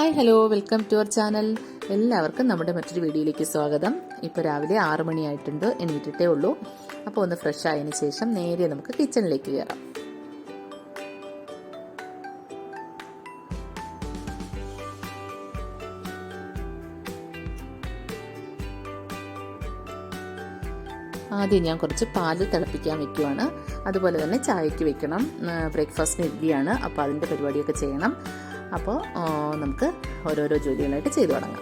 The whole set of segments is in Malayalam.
Hi hello welcome to our channel. എല്ലാവർക്കും നമ്മുടെ മറ്റൊരു വീഡിയോയിലേക്ക് സ്വാഗതം. ഇപ്പോൾ രാവിലെ 6 മണിയായിട്ടുണ്ട്, എണീറ്റിട്ടേ ഉള്ളൂ. അപ്പോൾ ഒന്ന് ഫ്രഷ് ആയതിനു ശേഷം നേരെ നമുക്ക് കിച്ചണിലേക്ക് കയറാം. ആദ്യം ഞാൻ കുറച്ച് പാല് തിളപ്പിക്കാൻ വെക്കുവാണ്. അതുപോലെ തന്നെ ചായക്ക് വെക്കണം. ബ്രേക്ക്ഫാസ്റ്റിന് ഇഡ്ഡലിയാണ്, അപ്പോൾ അതിൻ്റെ പരിപാടിയൊക്കെ ചെയ്യണം. അപ്പോൾ നമുക്ക് ഓരോരോ ജോലികളായിട്ട് ചെയ്തു തുടങ്ങാം.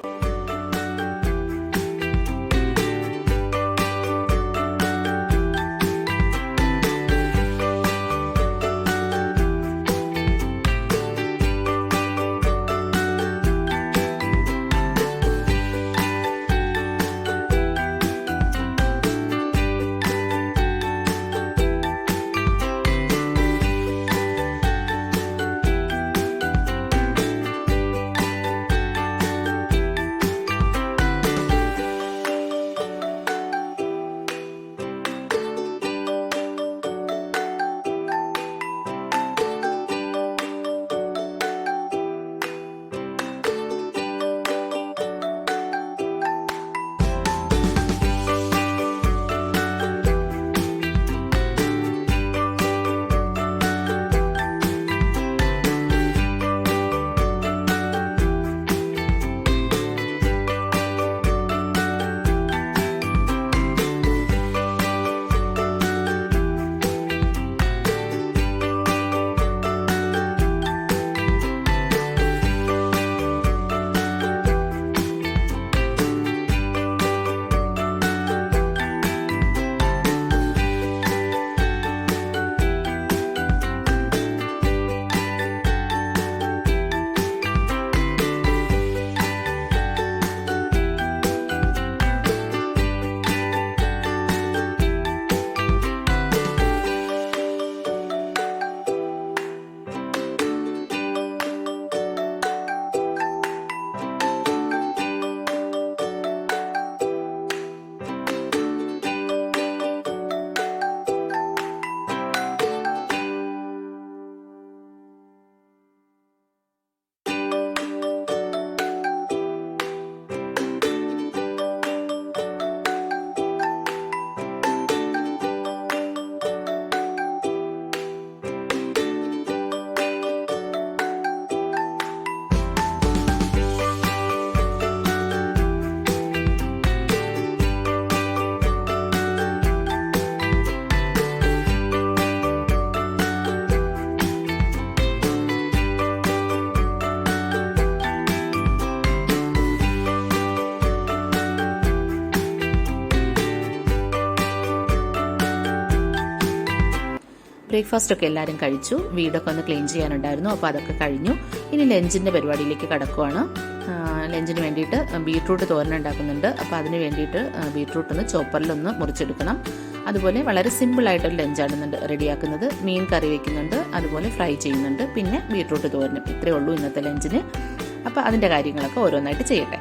ബ്രേക്ക്ഫാസ്റ്റ് ഒക്കെ എല്ലാവരും കഴിച്ചു. വീടൊക്കെ ഒന്ന് ക്ലീൻ ചെയ്യാനുണ്ടായിരുന്നു, അപ്പോൾ അതൊക്കെ കഴിഞ്ഞു. ഇനി ലഞ്ചിൻ്റെ പരിപാടിയിലേക്ക് കടക്കുവാണ്. ലഞ്ചിന് വേണ്ടിയിട്ട് ബീട്രൂട്ട് തോരൻ ഉണ്ടാക്കുന്നുണ്ട്. അപ്പോൾ അതിന് വേണ്ടിയിട്ട് ബീട്രൂട്ട് ഒന്ന് ചോപ്പറിലൊന്ന് മുറിച്ചെടുക്കണം. അതുപോലെ വളരെ സിമ്പിളായിട്ടൊരു ലഞ്ചാണ് റെഡിയാക്കുന്നത്. മീൻ കറി വയ്ക്കുന്നുണ്ട്, അതുപോലെ ഫ്രൈ ചെയ്യുന്നുണ്ട്, പിന്നെ ബീട്രൂട്ട് തോരനും. ഇത്രയേ ഉള്ളൂ ഇന്നത്തെ ലഞ്ചിന്. അപ്പോൾ അതിൻ്റെ കാര്യങ്ങളൊക്കെ ഓരോന്നായിട്ട് ചെയ്യട്ടെ.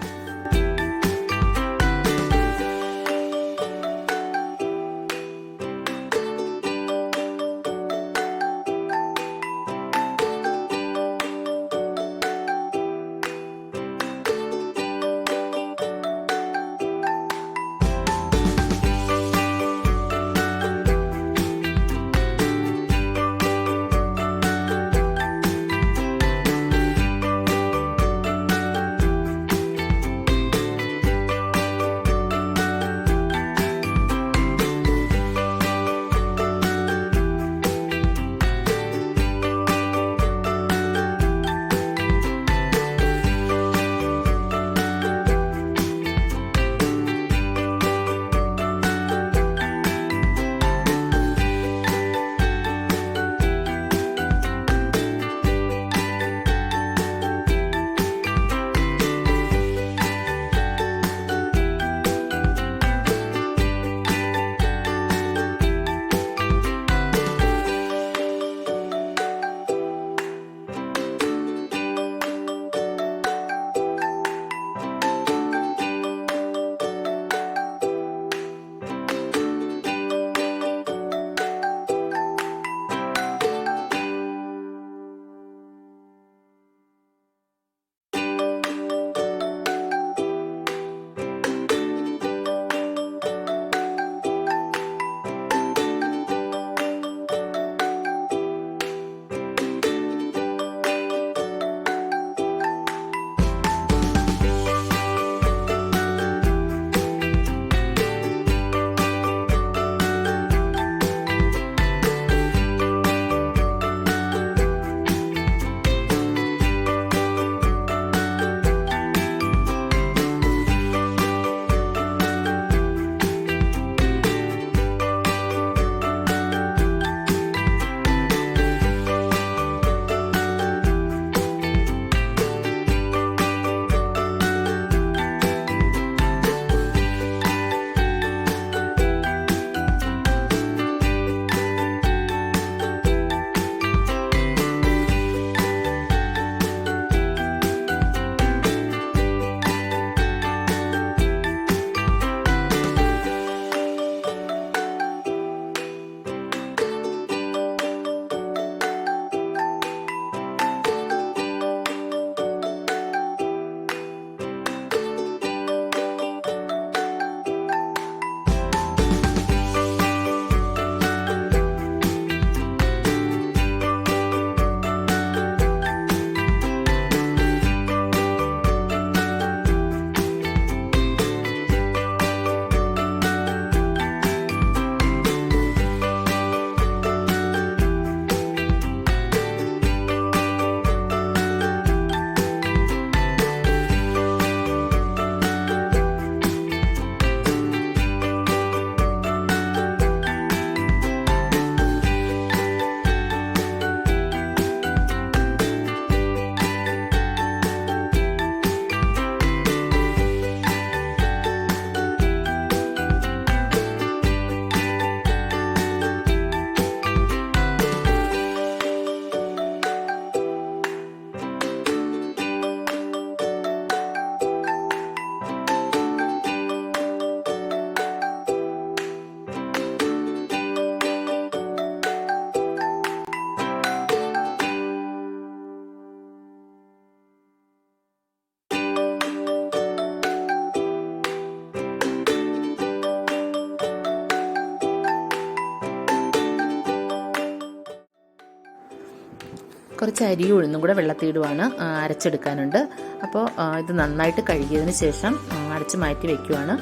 കുറച്ച് അരിയും ഉഴുന്നും കൂടെ വെള്ളത്തിയിടുവാണ്, അരച്ചെടുക്കാനുണ്ട്. അപ്പോൾ ഇത് നന്നായിട്ട് കഴുകിയതിന് ശേഷം അരച്ച് മാറ്റി വെക്കുവാണ്.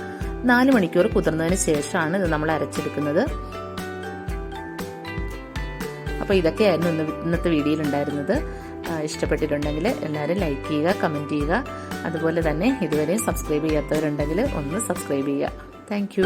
4 മണിക്കൂർ കുതിർന്നതിന് ശേഷമാണ് ഇത് നമ്മൾ അരച്ചെടുക്കുന്നത്. അപ്പോൾ ഇതൊക്കെയായിരുന്നു ഇന്നത്തെ വീഡിയോയിൽ ഉണ്ടായിരുന്നത്. ഇഷ്ടപ്പെട്ടിട്ടുണ്ടെങ്കിൽ എല്ലാവരും ലൈക്ക് ചെയ്യുക, കമൻറ്റ് ചെയ്യുക. അതുപോലെ തന്നെ ഇതുവരെ സബ്സ്ക്രൈബ് ചെയ്യാത്തവരുണ്ടെങ്കിൽ ഒന്ന് സബ്സ്ക്രൈബ് ചെയ്യുക. താങ്ക്